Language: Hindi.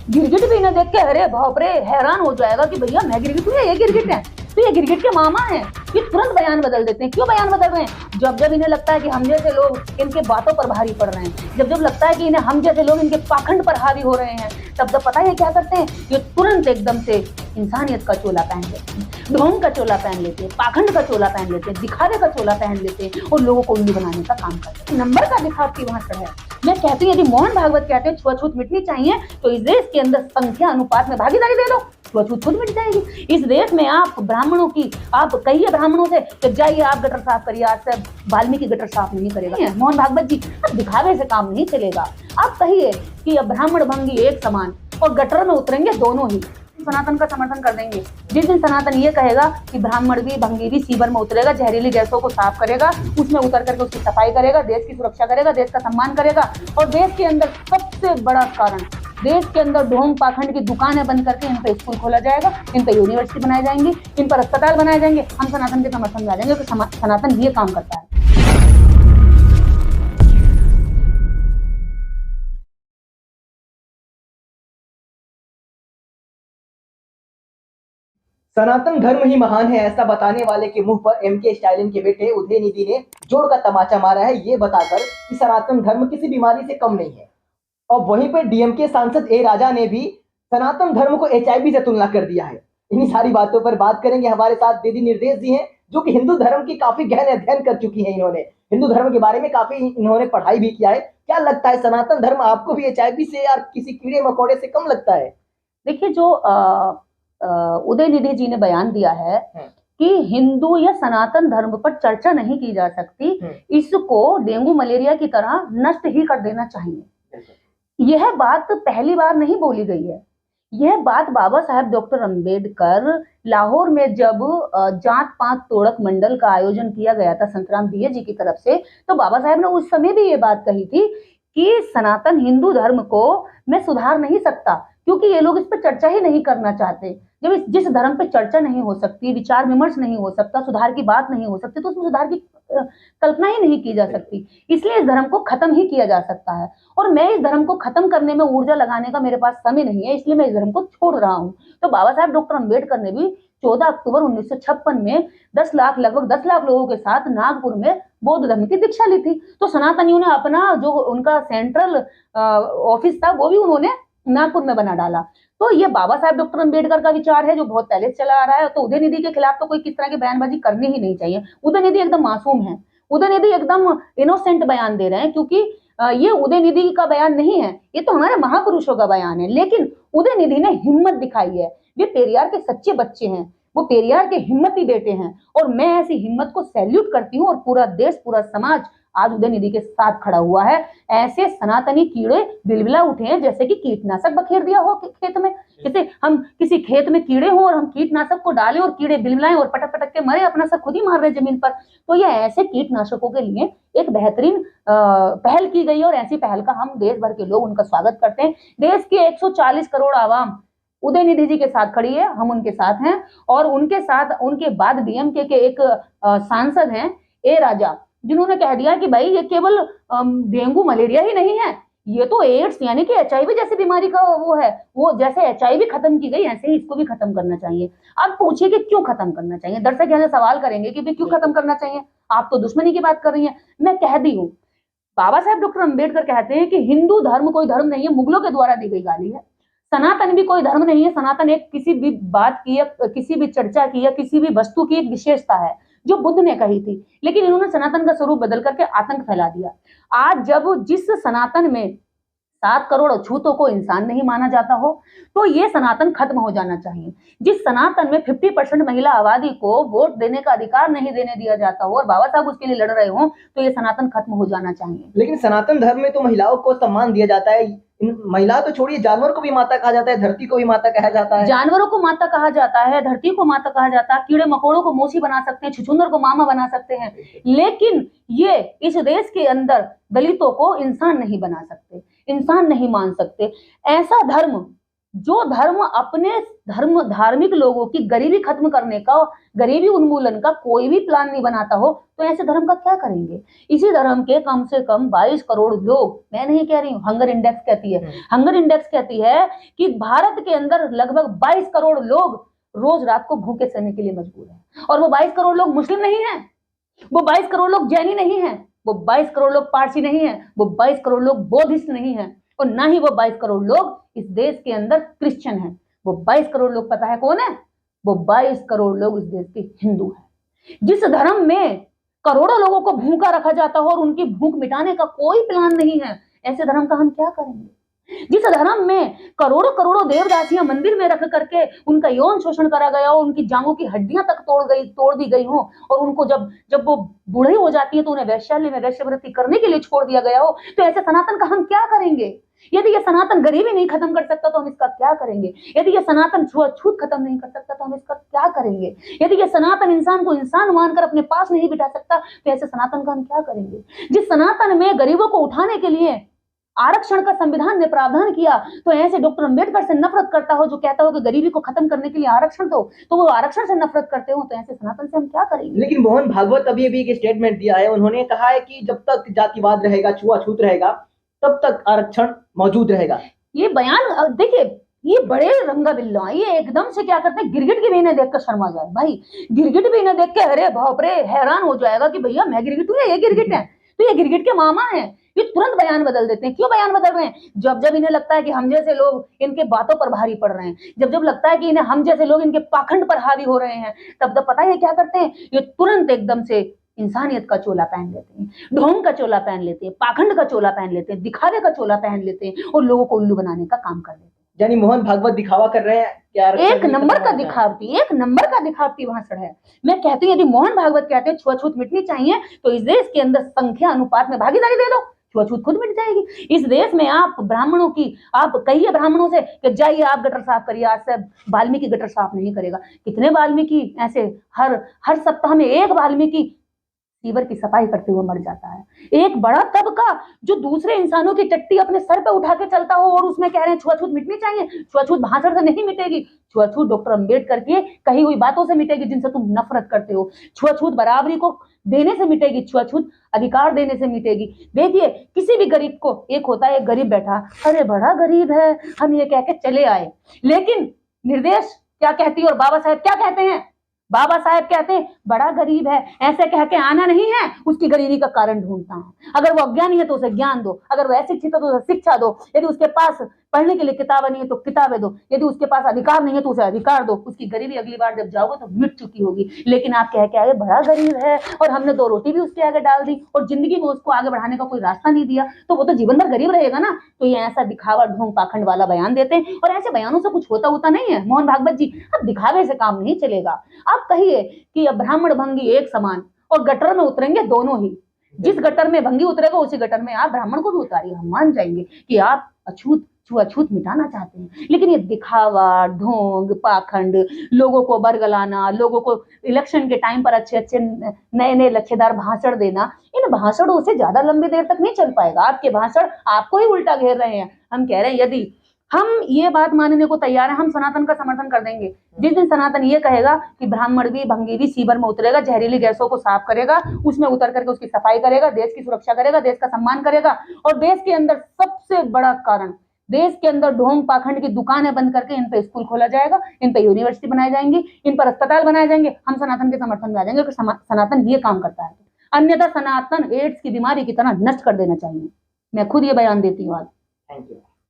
गिरगिट भी ना देख के अरे बाप रे हैरान हो जाएगा कि भैया मैं गिरगिट हूँ या ये गिरगिट है, तो ये गिरगिट के मामा हैं। ये तुरंत बयान बदल देते हैं। क्यों बयान बदल रहे हैं? जब जब इन्हें लगता है कि हम जैसे लोग इनके बातों पर भारी पड़ रहे हैं, जब जब लगता है कि इन्हें हम जैसे लोग इनके पाखंड पर हावी हो रहे हैं, तब तब पता है क्या करते हैं? ये तुरंत एकदम से इंसानियत का चोला पहन लेते हैं, ढोंग का चोला पहन लेते हैं, पाखंड का चोला पहन लेते हैं, दिखावे का चोला पहन लेते हैं और लोगों को उल्लू बनाने का काम करते हैं। नंबर का दिखाव की वहां पर है। मैं कहती हूँ यदि मोहन भागवत कहते हैं छुआछूत मिटनी चाहिए तो इस देश के अंदर संख्या अनुपात में भागीदारी दे दो, छुआछूत खुद मिट जाएगी। इस देश में आप ब्राह्मणों की, आप कहिए ब्राह्मणों से कि जाइए आप गटर साफ करिए, आज से वाल्मीकि गटर साफ नहीं करेगा मोहन भागवत जी। अब दिखावे से काम नहीं चलेगा। आप कहिए कि अब ब्राह्मण भंगी एक समान और गटर में उतरेंगे दोनों ही, सनातन का समर्थन कर देंगे। जिस दिन सनातन ये कहेगा कि ब्राह्मण भी भंगी भी सीवर में उतरेगा, जहरीली गैसों को साफ करेगा, उसमें उतर करके उसकी सफाई करेगा, देश की सुरक्षा करेगा, देश का सम्मान करेगा। और देश के अंदर सबसे बड़ा कारण, देश के अंदर ढोंग पाखंड की दुकानें बंद करके इन पे स्कूल खोला जाएगा, इन पे यूनिवर्सिटी बनाए जाएंगी, इन पर अस्पताल बनाए जाएंगे। हम सनातन के समर्थन में आ जाएंगे क्योंकि सनातन ये काम करता है। सनातन धर्म ही महान है, ऐसा बताने वाले के मुंह पर एमके स्टालिन के बेटे उदयनिधि ने जोर का तमाचा मारा है, ये बताकर कि सनातन धर्म किसी बीमारी से कम नहीं है। और वहीं पर डीएमके सांसद ए राजा ने भी सनातन धर्म को एचआईवी से तुलना कर दिया है। इन्हीं सारी बातों पर बात करेंगे। हमारे साथ दीदी निर्देश जी हैं, जो कि हिंदू धर्म की काफी गहन अध्ययन कर चुकी हैं। इन्होंने हिंदू धर्म के बारे में काफी इन्होंने पढ़ाई भी किया है। क्या लगता है, सनातन धर्म आपको भी एचआईवी से या किसी कीड़े मकोड़े से कम लगता है? देखिए, जो उदयनिधि जी ने बयान दिया है कि हिंदू या सनातन धर्म पर चर्चा नहीं की जा सकती, इसको डेंगू मलेरिया की तरह नष्ट ही कर देना चाहिए। यह बात पहली बार नहीं बोली गई है। यह बात बाबा साहेब डॉक्टर अंबेडकर लाहौर में जब जात पात तोड़क मंडल का आयोजन किया गया था संतराम दिये जी की तरफ से, तो बाबा साहेब ने उस समय भी ये बात कही थी कि सनातन हिंदू धर्म को मैं सुधार नहीं सकता, क्योंकि ये लोग इस पर चर्चा ही नहीं करना चाहते। जब जिस धर्म पे चर्चा नहीं हो सकती, विचार विमर्श नहीं हो सकता, सुधार की बात नहीं हो सकती, तो उसमें सुधार की कल्पना ही नहीं की जा सकती। इसलिए इस धर्म को खत्म ही किया जा सकता है। और मैं इस धर्म को खत्म करने में ऊर्जा लगाने का मेरे पास समय नहीं है, इसलिए मैं इस धर्म को छोड़ रहा हूँ। तो बाबा साहब डॉक्टर अंबेडकर ने भी 14 अक्टूबर 1956 में लगभग 10 लाख लोगों के साथ नागपुर में बौद्ध धर्म की दीक्षा ली थी। तो सनातनियों ने अपना जो उनका सेंट्रल ऑफिस था वो भी उन्होंने नागपुर में बना डाला। तो ये बाबा साहब डॉक्टर अंबेडकर का विचार है जो बहुत पहले से चला आ रहा है। तो उदयनिधि के खिलाफ तो कोई किस तरह की बयानबाजी करनी ही नहीं चाहिए। उदयनिधि एकदम मासूम है, उदयनिधि एकदम इनोसेंट बयान दे रहे हैं, क्योंकि ये उदयनिधि का बयान नहीं है, ये तो हमारे महापुरुषों का बयान है। लेकिन उदयनिधि ने हिम्मत दिखाई है। वे पेरियार के सच्चे बच्चे हैं, वो पेरियार के हिम्मती बेटे हैं, और मैं ऐसी हिम्मत को सैल्यूट करती हूँ। और पूरा देश, पूरा समाज आज उदयनिधि के साथ खड़ा हुआ है। ऐसे सनातनी कीड़े बिलबिला उठे हैं जैसे कि कीटनाशक बखेर दिया हो खेत में। जैसे हम किसी खेत में कीड़े हो और हम कीटनाशक को डालें और कीड़े बिलबिलाएं और पटक पटक के मरे, अपना सब खुद ही मार रहे जमीन पर। तो ये ऐसे कीटनाशकों के लिए एक बेहतरीन पहल की गई है, और ऐसी पहल का हम देश भर के लोग उनका स्वागत करते हैं। देश के 140 करोड़ आवाम उदयनिधि जी के साथ खड़ी है, हम उनके साथ हैं। और उनके साथ उनके बाद डीएमके के एक सांसद हैं ए राजा, जिन्होंने कह दिया कि भाई ये केवल डेंगू मलेरिया ही नहीं है, ये तो एड्स यानी कि एचआईवी जैसी बीमारी का वो है। वो जैसे एचआईवी खत्म की गई ऐसे ही इसको भी खत्म करना चाहिए। अब पूछिए कि क्यों खत्म करना चाहिए। दर्शक यहाँ से सवाल करेंगे कि क्यों खत्म करना चाहिए, आप तो दुश्मनी की बात कर रही हैं। मैं कह दी हूँ, बाबा साहेब डॉक्टर अंबेडकर कहते हैं कि हिंदू धर्म कोई धर्म नहीं है, मुगलों के द्वारा दी गई गाली है। सनातन भी कोई धर्म नहीं है, सनातन एक किसी भी बात की या किसी भी चर्चा की या किसी भी वस्तु की एक विशेषता है जो बुद्ध ने कही थी। लेकिन इन्होंने सनातन का स्वरूप बदल करके आतंक फैला दिया। आज जब जिस सनातन में 7 करोड़ अछूतों को इंसान नहीं माना जाता हो, तो ये सनातन खत्म हो जाना चाहिए। जिस सनातन में 50% महिला आबादी को वोट देने का अधिकार नहीं देने दिया जाता हो और बाबा साहब उसके लिए लड़ रहे हो, तो ये सनातन खत्म हो जाना चाहिए। लेकिन सनातन धर्म में तो महिलाओं को सम्मान दिया जाता है। महिला तो छोड़िए, जानवर को भी माता कहा जाता है, धरती को भी माता कहा जाता है। जानवरों को माता कहा जाता है, धरती को माता कहा जाता है, कीड़े मकोड़ों को मौसी बना सकते हैं, छुछुंदर को मामा बना सकते हैं। लेकिन ये इस देश के अंदर दलितों को इंसान नहीं बना सकते, इंसान नहीं मान सकते। ऐसा धर्म जो धर्म अपने धार्मिक लोगों की गरीबी खत्म करने का, गरीबी उन्मूलन का कोई भी प्लान नहीं बनाता हो, तो ऐसे धर्म का क्या करेंगे। इसी धर्म के कम से कम 22 करोड़ लोग, मैं नहीं कह रही हूं, हंगर इंडेक्स कहती है, हंगर इंडेक्स कहती है कि भारत के अंदर लगभग 22 करोड़ लोग रोज रात को भूखे सहने के लिए मजबूर है। और वो 22 करोड़ लोग मुस्लिम नहीं है, वो 22 करोड़ लोग जैनी नहीं है, वो 22 करोड़ लोग पारसी नहीं है, वो 22 करोड़ लोग बौद्धिस्ट नहीं है, और ना ही वो 22 करोड़ लोग इस देश के अंदर क्रिश्चियन है। वो 22 करोड़ लोग पता है कौन है? वो 22 करोड़ लोग इस देश के हिंदू हैं। जिस धर्म में करोड़ों लोगों को भूखा रखा जाता हो और उनकी भूख मिटाने का कोई प्लान नहीं है, ऐसे धर्म का हम क्या करेंगे। जिस धर्म में करोड़ों करोड़ों देवदासियां मंदिर में रख करके उनका यौन शोषण करा गया हो, उनकी जांघों की हड्डियां तक तोड़ दी गई हो, और उनको जब वो बूढ़ी हो जाती है तो उन्हें वैश्यालय में वैश्यवृत्ति करने के लिए छोड़ दिया गया हो, तो ऐसे सनातन का हम क्या करेंगे। यदि ये सनातन गरीबी नहीं खत्म कर सकता तो हम इसका क्या करेंगे। यदि ये सनातन छुआछूत खत्म नहीं कर सकता तो हम इसका क्या करेंगे। यदि ये सनातन इंसान को इंसान मानकर अपने पास नहीं बिठा सकता तो ऐसे सनातन का हम क्या करेंगे। जिस सनातन में गरीबों को उठाने के लिए आरक्षण का संविधान ने प्रावधान किया, तो ऐसे डॉक्टर अंबेडकर से नफरत करता हो जो कहता हो कि गरीबी को खत्म करने के लिए आरक्षण दो, तो वो आरक्षण से नफरत करते हो, तो ऐसे सनातन से हम क्या करेंगे। लेकिन मोहन भागवत अभी एक स्टेटमेंट दिया है, उन्होंने कहा है कि जब तक जातिवाद रहेगा, छुआछूत रहेगा, तब तक आरक्षण मौजूद रहेगा। ये बयान देखिए, ये बड़े रंगा बिल्ला, ये एकदम से क्या करते हैं, गिरगिट की भी इन्हें देखकर शर्मा जाए भाई। गिरगिट भी इन्हें देख के अरे बाप रे हैरान हो जाएगा कि भैया मैं गिरगिट हूँ, ये गिरगिट है, तो ये गिरगिट के मामा है। ये तुरंत बयान बदल देते हैं। क्यों बयान बदल रहे हैं? जब जब इन्हें लगता है कि हम जैसे लोग इनके बातों पर भारी पड़ रहे हैं, जब जब लगता है कि इन्हें हम जैसे लोग इनके पाखंड पर हावी हो रहे हैं, तब तब पता है क्या करते हैं, ये तुरंत एकदम से इंसानियत का चोला पहन लेते हैं, ढोंग का चोला पहन लेते हैं, पाखंड का चोला पहन लेते हैं, दिखावे का चोला पहन लेते हैं और लोगों को उल्लू बनाने का काम कर लेते हैं। यानी मोहन भागवत दिखावा कर रहे हैं क्या? एक नंबर का दिखावटी भाषण है। मैं कहती हूँ यदि मोहन भागवत कहते हैं छुआछूत मिटनी चाहिए, तो इस देश के अंदर संख्या अनुपात में भागीदारी दे दो, छुआछूत खुद मिट जाएगी। इस देश में आप ब्राह्मणों की, आप कहिए ब्राह्मणों से कि जाइए आप गटर साफ करिए, आज से वाल्मीकि गटर साफ नहीं करेगा। कितने वाल्मीकि ऐसे हर सप्ताह में एक वाल्मीकि सीवर की सफाई करते हुए मर जाता है। एक बड़ा तबका जो दूसरे इंसानों की टट्टी अपने सर पे उठा के चलता हो और उसमें कह रहे हैं छुआछूत मिटनी चाहिए। छुआछूत भाषण से नहीं मिटेगी, छुआछूत डॉक्टर अंबेडकर की कही हुई बातों से मिटेगी जिनसे तुम नफरत करते हो। छुआछूत बराबरी को देने से मिटेगी, छुआछूत अधिकार देने से मिटेगी। देखिए किसी भी गरीब को, एक होता है एक गरीब बैठा, अरे बड़ा गरीब है, हम ये कह के चले आए, लेकिन निर्देश क्या कहती है और बाबा साहेब क्या कहते हैं? बाबा साहेब कहते हैं बड़ा गरीब है, ऐसे कह के आना नहीं है, उसकी गरीबी का कारण ढूंढता है। अगर वो अज्ञानी है तो उसे ज्ञान दो, अगर वो अशिक्षित है तो उसे शिक्षा दो, यदि उसके पास पढ़ने के लिए किताबें नहीं है तो किताबें दो, यदि उसके पास अधिकार नहीं है तो उसे अधिकार दो। उसकी गरीबी अगली बार जब जाओगे तो मिट चुकी होगी। लेकिन आप कह के आगे बड़ा गरीब है और हमने 2 रोटी भी उसके आगे डाल दी और जिंदगी में उसको आगे बढ़ाने का कोई रास्ता नहीं दिया, तो वो तो जीवन भर गरीब रहेगा ना। तो ये ऐसा दिखावा ढोंग पाखंड वाला बयान देते हैं और ऐसे बयानों से कुछ होता नहीं है। मोहन भागवत जी, अब दिखावे से काम नहीं चलेगा। आप कहिए कि ब्राह्मण भंगी एक समान और गटर में उतरेंगे दोनों ही, जिस गटर में भंगी उतरेगा उसी गटर में आप ब्राह्मण को भी उतारिए, हम मान जाएंगे कि आप छुआछूत मिटाना चाहते हैं। लेकिन ये दिखावा, ढोंग, पाखंड, लोगों को बरगलाना, लोगों को इलेक्शन के टाइम पर अच्छे नए लच्छेदार भाषण देना, इन भाषणों से ज्यादा लंबी देर तक नहीं चल पाएगा। आपके भाषण आपको ही उल्टा घेर रहे हैं। हम कह रहे हैं यदि हम ये बात मानने को तैयार है, हम सनातन का समर्थन कर देंगे। जिस दिन सनातन ये कहेगा कि ब्राह्मण भी भंगी भी सीवर में उतरेगा, जहरीली गैसों को साफ करेगा, उसमें उतर करके उसकी सफाई करेगा, देश की सुरक्षा करेगा, देश का सम्मान करेगा, और देश के अंदर सबसे बड़ा कारण, देश के अंदर ढोंग पाखंड की दुकानें बंद करके इन पे स्कूल खोला जाएगा, इन पे यूनिवर्सिटी बनाई जाएंगी, इन पर अस्पताल बनाए जाएंगे, हम सनातन के समर्थन में आ जाएंगे कि सनातन ये काम करता है। अन्यथा सनातन एड्स की बीमारी की तरह नष्ट कर देना चाहिए। मैं खुद ये बयान देती हूँ आज। Thank you.